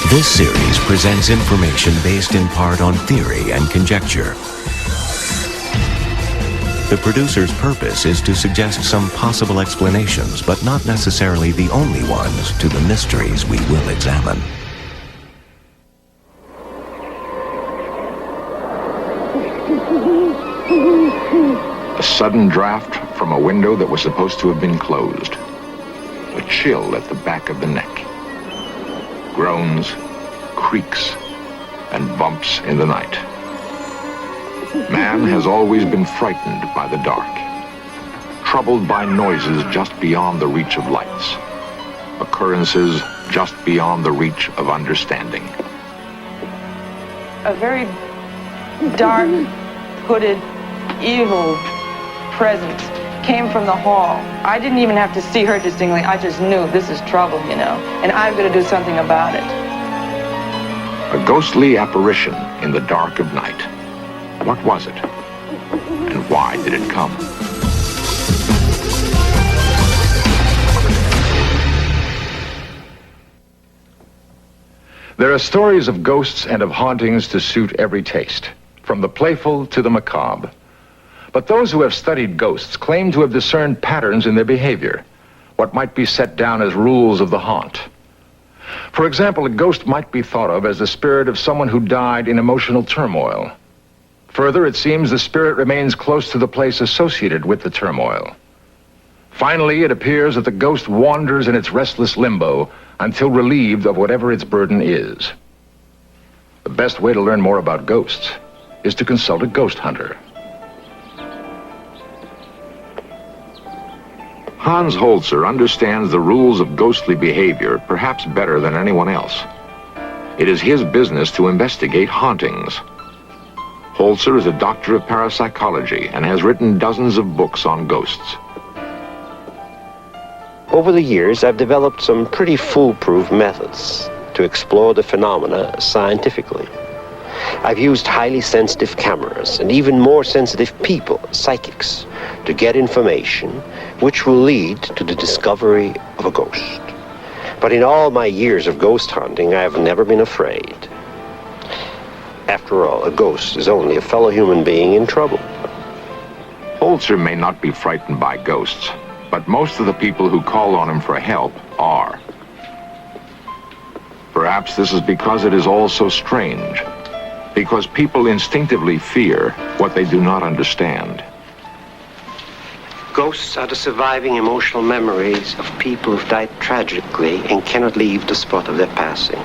This series presents information based in part on theory and conjecture. The producer's purpose is to suggest some possible explanations, but not necessarily the only ones, to the mysteries we will examine. A sudden draft from a window that was supposed to have been closed. A chill at the back of the neck. Groans, creaks, and bumps in the night. Man has always been frightened by the dark, troubled by noises just beyond the reach of lights, occurrences just beyond the reach of understanding. A very dark, hooded, evil presence came from the hall. I didn't even have to see her distinctly. I just knew this is trouble, you know, and I'm going to do something about it. A ghostly apparition in the dark of night. What was it? And why did it come? There are stories of ghosts and of hauntings to suit every taste, from the playful to the macabre. But those who have studied ghosts claim to have discerned patterns in their behavior, what might be set down as rules of the haunt. For example, a ghost might be thought of as the spirit of someone who died in emotional turmoil. Further, it seems the spirit remains close to the place associated with the turmoil. Finally, it appears that the ghost wanders in its restless limbo until relieved of whatever its burden is. The best way to learn more about ghosts is to consult a ghost hunter. Hans Holzer understands the rules of ghostly behavior perhaps better than anyone else. It is his business to investigate hauntings. Holzer is a doctor of parapsychology and has written dozens of books on ghosts. Over the years, I've developed some pretty foolproof methods to explore the phenomena scientifically. I've used highly sensitive cameras and even more sensitive people, psychics, to get information which will lead to the discovery of a ghost. But in all my years of ghost hunting, I have never been afraid. After all, a ghost is only a fellow human being in trouble. Holzer may not be frightened by ghosts, but most of the people who call on him for help are. Perhaps this is because it is all so strange, because people instinctively fear what they do not understand. Ghosts are the surviving emotional memories of people who've died tragically and cannot leave the spot of their passing.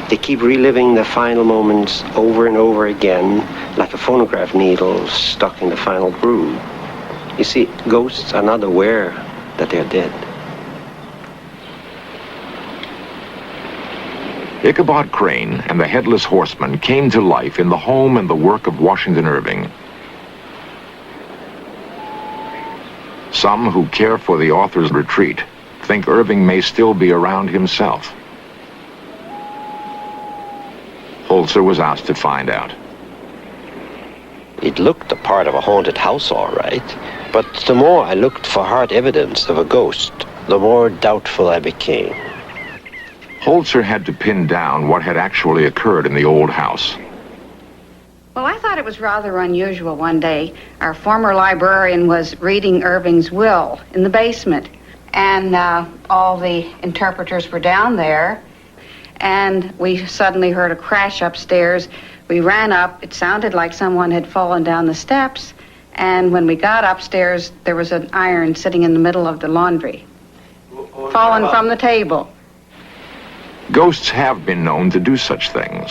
They keep reliving their final moments over and over again, like a phonograph needle stuck in the final groove. You see, ghosts are not aware that they're dead. Ichabod Crane and the Headless Horseman came to life in the home and the work of Washington Irving. Some who care for the author's retreat think Irving may still be around himself. Holzer was asked to find out. It looked the part of a haunted house, all right, but the more I looked for hard evidence of a ghost, the more doubtful I became. Holzer had to pin down what had actually occurred in the old house. Well, I thought it was rather unusual one day. Our former librarian was reading Irving's will in the basement, and all the interpreters were down there, and we suddenly heard a crash upstairs. We ran up. It sounded like someone had fallen down the steps, and when we got upstairs, there was an iron sitting in the middle of the laundry, fallen from the table. Ghosts have been known to do such things,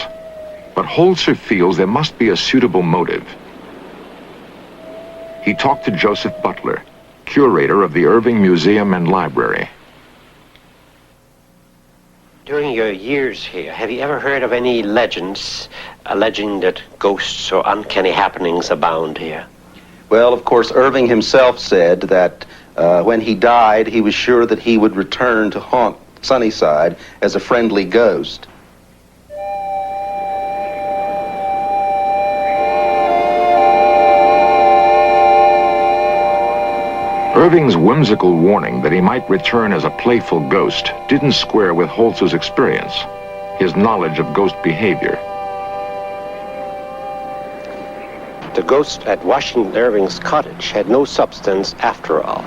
but Holzer feels there must be a suitable motive. He talked to Joseph Butler, curator of the Irving Museum and Library. During your years here, have you ever heard of any legends alleging that ghosts or uncanny happenings abound here? Well, of course, Irving himself said that when he died, he was sure that he would return to haunt Sunnyside as a friendly ghost. Irving's whimsical warning that he might return as a playful ghost didn't square with Holzer's experience. his knowledge of ghost behavior. The ghost at Washington Irving's cottage had no substance after all.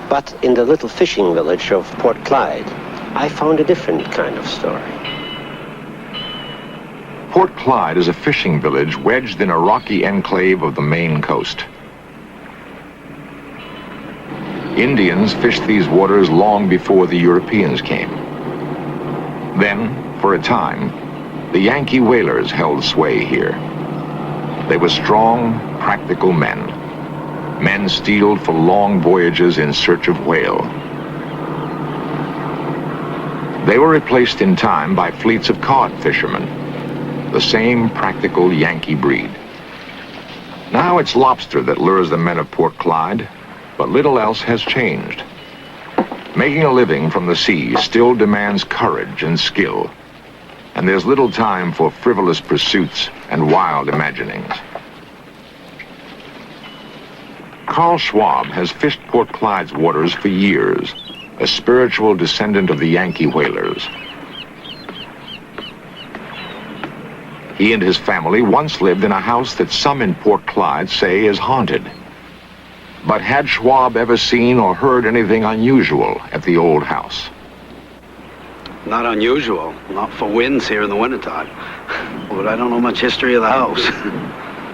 But in the little fishing village of Port Clyde, I found a different kind of story. Port Clyde is a fishing village wedged in a rocky enclave of the Maine coast. Indians fished these waters long before the Europeans came. Then, for a time, the Yankee whalers held sway here. They were strong, practical men. Men steeled for long voyages in search of whale. They were replaced in time by fleets of cod fishermen, the same practical Yankee breed. Now it's lobster that lures the men of Port Clyde, but little else has changed. Making a living from the sea still demands courage and skill, and there's little time for frivolous pursuits and wild imaginings. Carl Schwab has fished Port Clyde's waters for years, a spiritual descendant of the Yankee whalers. He and his family once lived in a house that some in Port Clyde say is haunted. But had Schwab ever seen or heard anything unusual at the old house? Not unusual, not for winds here in the wintertime. But I don't know much history of the house,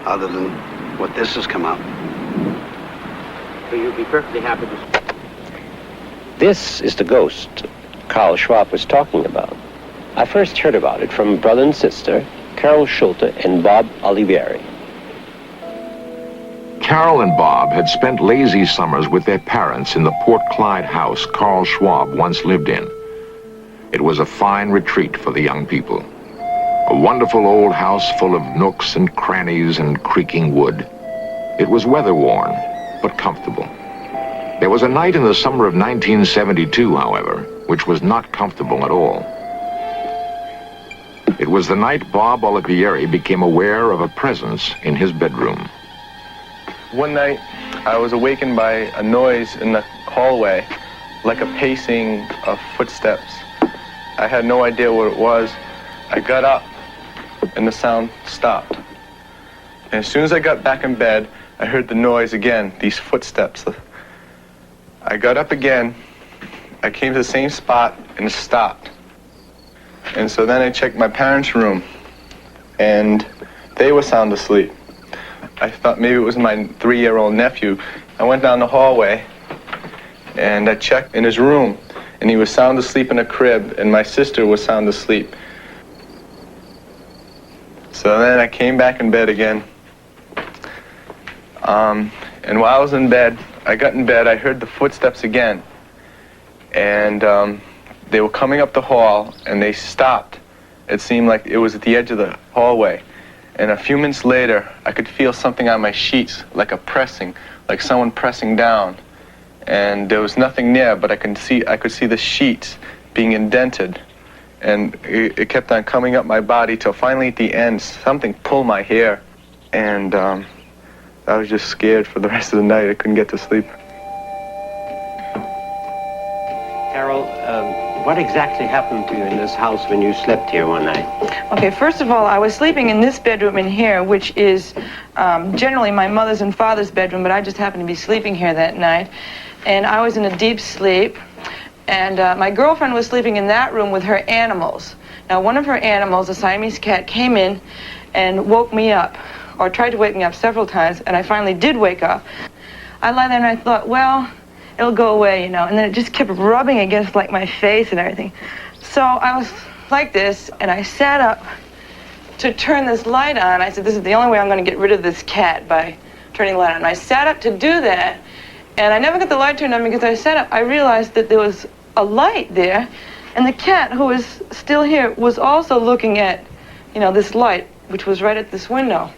other than what this has come up. So you'll be perfectly happy to... This is the ghost Carl Schwab was talking about. I first heard about it from brother and sister, Carol Schulte and Bob Olivieri. Carol and Bob had spent lazy summers with their parents in the Port Clyde house Carl Schwab once lived in. It was a fine retreat for the young people. A wonderful old house full of nooks and crannies and creaking wood. It was weather-worn, but comfortable. There was a night in the summer of 1972, however, which was not comfortable at all. It was the night Bob Olivieri became aware of a presence in his bedroom. One night, I was awakened by a noise in the hallway, like a pacing of footsteps. I had no idea what it was. I got up, and the sound stopped. And as soon as I got back in bed, I heard the noise again, these footsteps. I got up again, I came to the same spot, and it stopped. And so then I checked my parents' room, and they were sound asleep. I thought maybe it was my 3-year-old nephew. I went down the hallway, and I checked in his room, and he was sound asleep in a crib, and my sister was sound asleep. So then I came back in bed again. And while I was in bed, I got in bed, I heard the footsteps again. And they were coming up the hall, and they stopped. It seemed like it was at the edge of the hallway. And a few minutes later, I could feel something on my sheets, like a pressing, like someone pressing down. And there was nothing near, but I could see the sheets being indented. And it kept on coming up my body till finally at the end, something pulled my hair. And I was just scared for the rest of the night. I couldn't get to sleep. Carol, what exactly happened to you in this house when you slept here one night? Okay, first of all, I was sleeping in this bedroom in here, which is generally my mother's and father's bedroom, but I just happened to be sleeping here that night. And I was in a deep sleep, and my girlfriend was sleeping in that room with her animals. Now, one of her animals, a Siamese cat, came in and woke me up, or tried to wake me up several times, and I finally did wake up. I lay there and I thought, well, it'll go away, you know, and then it just kept rubbing against like my face and everything. So I was like this, and I sat up to turn this light on. I said, this is the only way I'm going to get rid of this cat, by turning the light on. And I sat up to do that, and I never got the light turned on because I sat up. I realized that there was a light there, and the cat, who was still here, was also looking at, you know, this light, which was right at this window.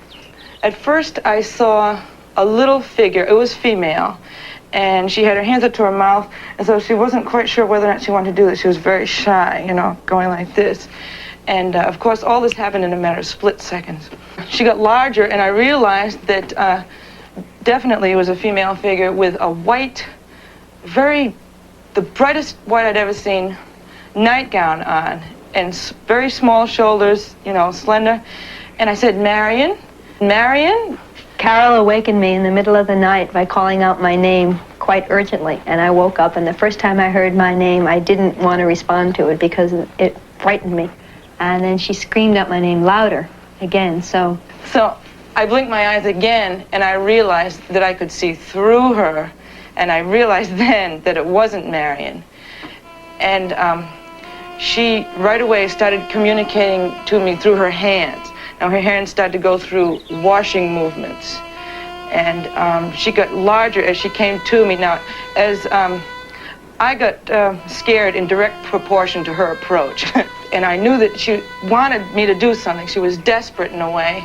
At first, I saw a little figure. It was female, and she had her hands up to her mouth, and so she wasn't quite sure whether or not she wanted to do this. She was very shy, you know, going like this. And, of course, all this happened in a matter of split seconds. She got larger, and I realized that definitely it was a female figure with a white, the brightest white I'd ever seen, nightgown on. and very small shoulders, you know, slender. And I said, Marion, Marion. Carol awakened me in the middle of the night by calling out my name quite urgently. And I woke up, and the first time I heard my name, I didn't want to respond to it because it frightened me. And then she screamed out my name louder again, so I blinked my eyes again, and I realized that I could see through her. And I realized then that it wasn't Marion. And she right away started communicating to me through her hands. Now her hands started to go through washing movements. And she got larger as she came to me. Now, as I got scared in direct proportion to her approach. And I knew that she wanted me to do something. She was desperate in a way.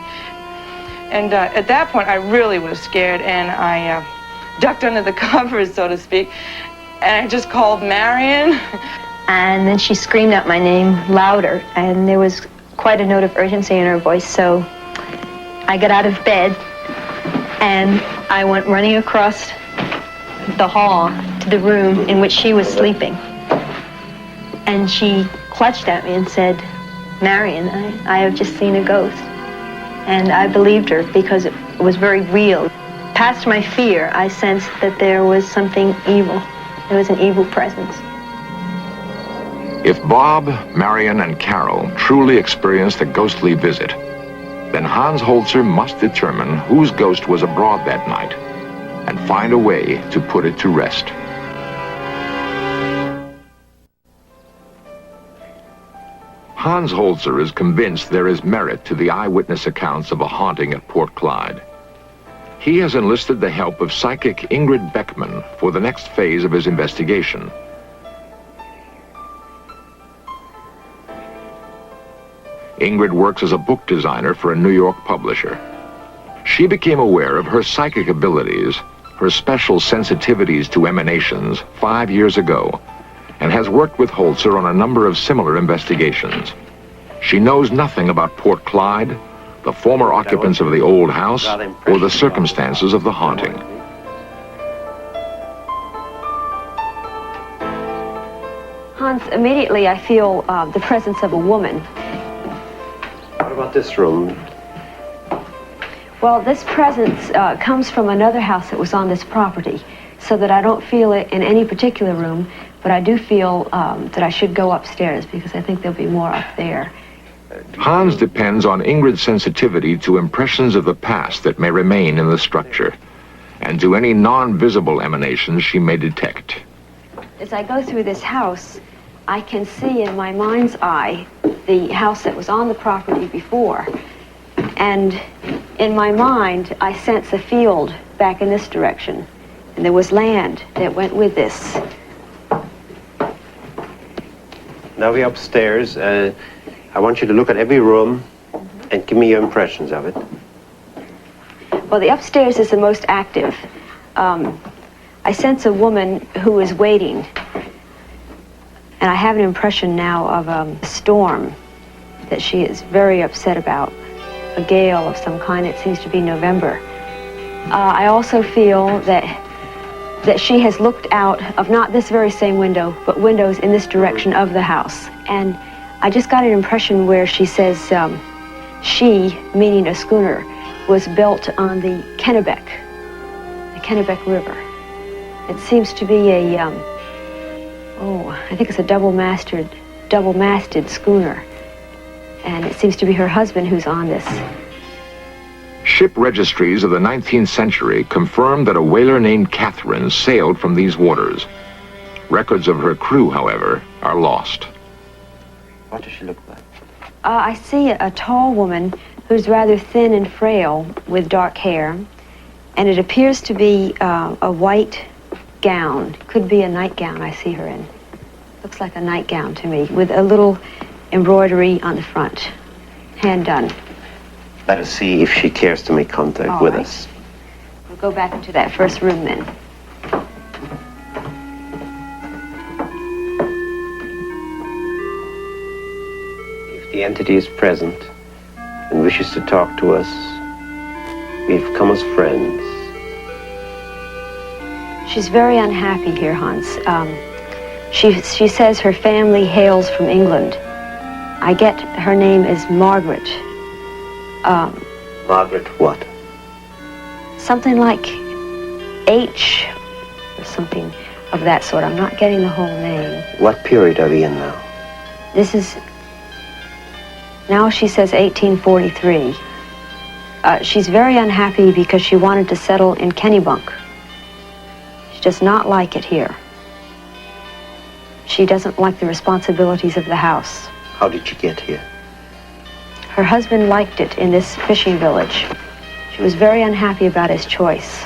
And at that point, I really was scared, and I ducked under the covers, so to speak, and I just called Marion. And then she screamed out my name louder, and there was quite a note of urgency in her voice, so I got out of bed, and I went running across the hall to the room in which she was sleeping. And she clutched at me and said, Marion, I have just seen a ghost. And I believed her because it was very real. Past my fear, I sensed that there was something evil. There was an evil presence. If Bob, Marion, and Carol truly experienced a ghostly visit, then Hans Holzer must determine whose ghost was abroad that night and find a way to put it to rest. Hans Holzer is convinced there is merit to the eyewitness accounts of a haunting at Port Clyde. He has enlisted the help of psychic Ingrid Beckman for the next phase of his investigation. Ingrid works as a book designer for a New York publisher. She became aware of her psychic abilities, her special sensitivities to emanations 5 years ago, and has worked with Holzer on a number of similar investigations. She knows nothing about Port Clyde, the former occupants of the old house, or the circumstances of the haunting. Hans, immediately I feel the presence of a woman. What about this room? Well, this presence comes from another house that was on this property, so that I don't feel it in any particular room, but I do feel that I should go upstairs because I think there'll be more up there. Hans depends on Ingrid's sensitivity to impressions of the past that may remain in the structure, and to any non-visible emanations she may detect. As I go through this house, I can see in my mind's eye the house that was on the property before. And in my mind, I sense a field back in this direction. And there was land that went with this. Now we're upstairs. I want you to look at every room and give me your impressions of it. Well, the upstairs is the most active. I sense a woman who is waiting. And I have an impression now of a storm that she is very upset about. A gale of some kind. It seems to be November. I also feel that she has looked out of not this very same window, but windows in this direction of the house. And I just got an impression where she says she, meaning a schooner, was built on the Kennebec River. It seems to be a, I think it's a double-masted schooner. And it seems to be her husband who's on this. Ship registries of the 19th century confirm that a whaler named Catherine sailed from these waters. Records of her crew, however, are lost. What does she look like? I see a tall woman who's rather thin and frail with dark hair. And it appears to be a white gown. Could be a nightgown I see her in. Looks like a nightgown to me with a little embroidery on the front. Hand done. Let us see if she cares to make contact with us. We'll go back into that first room then. If the entity is present and wishes to talk to us, we've come as friends. She's very unhappy here, Hans. She says her family hails from England, I get her name is Margaret. Margaret what? Something like H or something of that sort. I'm not getting the whole name. What period are we in now? This is, now she says 1843. She's very unhappy because she wanted to settle in Kennebunk. She does not like it here. She doesn't like the responsibilities of the house. How did she get here? Her husband liked it in this fishing village. She was very unhappy about his choice.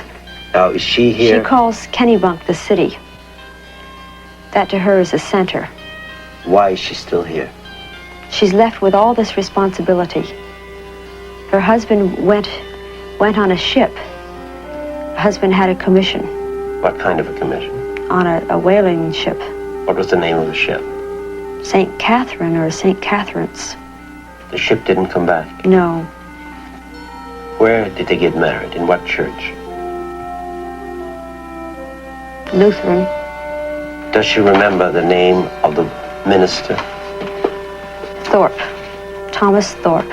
Now, is she here? She calls Kennebunk the city. That to her is a center. Why is she still here? She's left with all this responsibility. Her husband went on a ship. Her husband had a commission. What kind of a commission? On a whaling ship. What was the name of the ship? St. Catherine or St. Catherine's. The ship didn't come back? No. Where did they get married? In what church? Lutheran. Does she remember the name of the minister? Thorpe. Thomas Thorpe.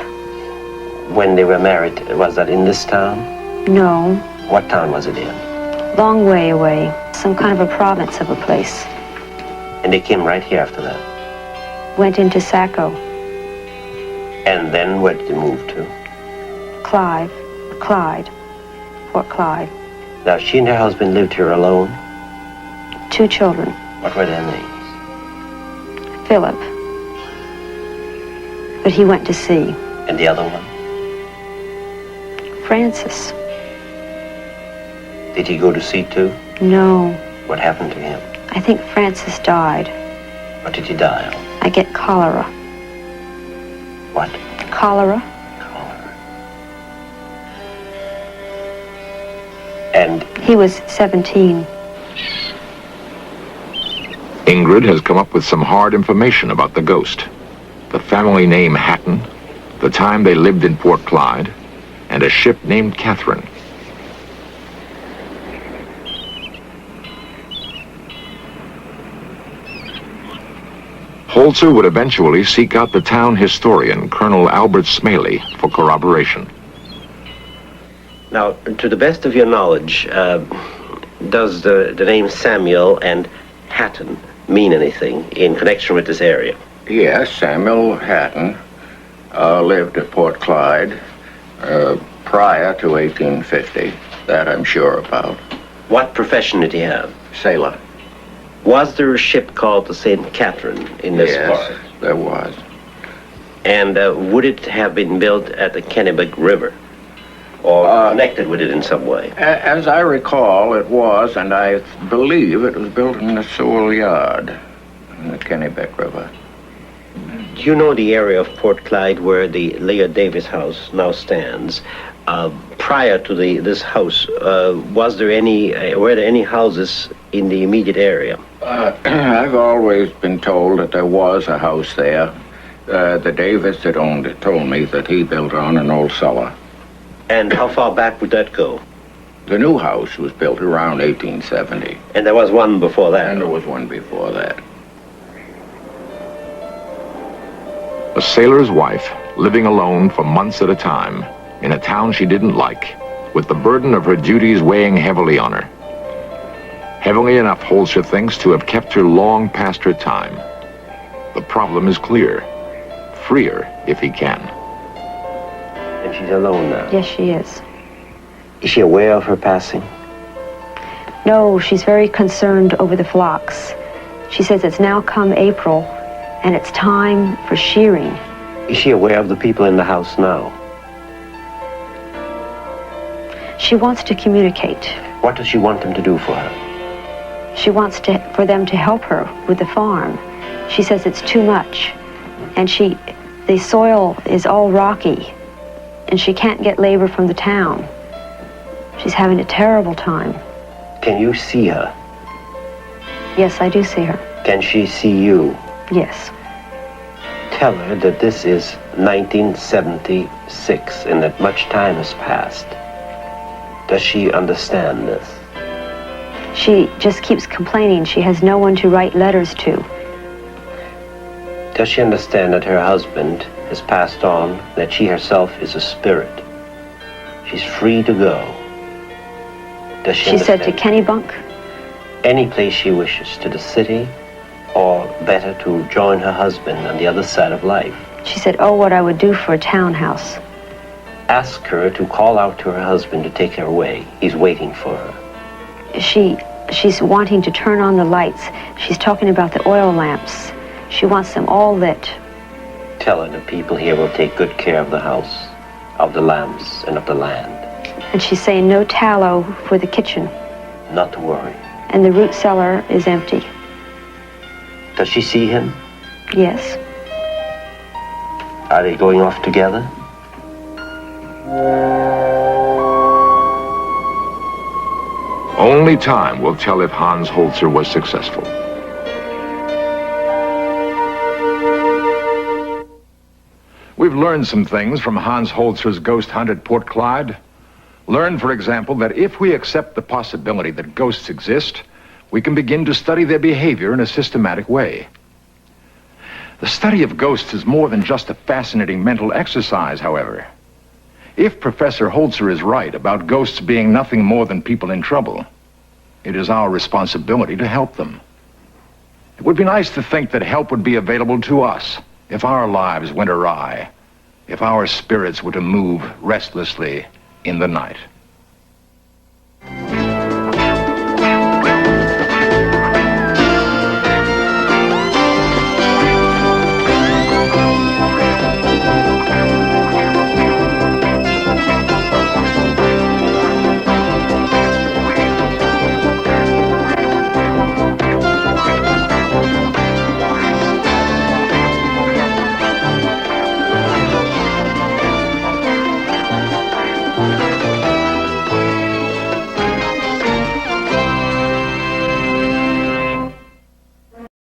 When they were married, was that in this town? No. What town was it in? Long way away. Some kind of a province of a place. And they came right here after that? Went into Saco. And then where did they move to? Clyde. Fort Clyde. Now, she and her husband lived here alone? 2 children. What were their names? Philip. But he went to sea. And the other one? Francis. Did he go to sea too? No. What happened to him? I think Francis died. What did he die of? I get cholera. What? Cholera. And? He was 17. Ingrid has come up with some hard information about the ghost. The family name Hatton, the time they lived in Port Clyde, and a ship named Catherine. Holzer would eventually seek out the town historian, Colonel Albert Smaley, for corroboration. Now, to the best of your knowledge, does the name Samuel and Hatton mean anything in connection with this area? Yes, Samuel Hatton lived at Port Clyde prior to 1850. That I'm sure about. What profession did he have? Sailor. Was there a ship called the St. Catherine in this part? Yes, there was. And would it have been built at the Kennebec River? Or connected with it in some way? As I recall, it was, and I believe it was built in the Sewell Yard in the Kennebec River. Do you know the area of Port Clyde where the Leah Davis house now stands? Prior to this house, were there any houses in the immediate area? I've always been told that there was a house there. The Davis that owned it told me that he built on an old cellar. And how far back would that go? The new house was built around 1870. And there was one before that? And there was one before that. A sailor's wife, living alone for months at a time, in a town she didn't like, with the burden of her duties weighing heavily on her. Heavily enough, Holzer thinks, to have kept her long past her time. The problem is clear. Free her if he can. And she's alone now? Yes, she is. Is she aware of her passing? No, she's very concerned over the flocks. She says it's now come April, and it's time for shearing. Is she aware of the people in the house now? She wants to communicate. What does she want them to do for her? She wants for them to help her with the farm. She says it's too much, and the soil is all rocky, and she can't get labor from the town. She's having a terrible time. Can you see her? Yes, I do see her. Can she see you? Yes. Tell her that this is 1976 and that much time has passed. Does she understand this? She just keeps complaining she has no one to write letters to. Does she understand that her husband has passed on, that she herself is a spirit? She's free to go. Does she said to Kennybunk? Any place she wishes, to the city, or better, to join her husband on the other side of life. She said, oh, what I would do for a townhouse. Ask her to call out to her husband to take her away. He's waiting for her. She's wanting to turn on the lights. She's talking about the oil lamps. She wants them all lit. Tell her the people here will take good care of the house, of the lamps, and of the land. And she's saying no tallow for the kitchen. Not to worry. And the root cellar is empty. Does she see him? Yes. Are they going off together? Only time will tell if Hans Holzer was successful. We've learned some things from Hans Holzer's ghost hunt at Port Clyde. Learned, for example, that if we accept the possibility that ghosts exist, we can begin to study their behavior in a systematic way. The study of ghosts is more than just a fascinating mental exercise, however. If Professor Holzer is right about ghosts being nothing more than people in trouble, it is our responsibility to help them. It would be nice to think that help would be available to us if our lives went awry, if our spirits were to move restlessly in the night.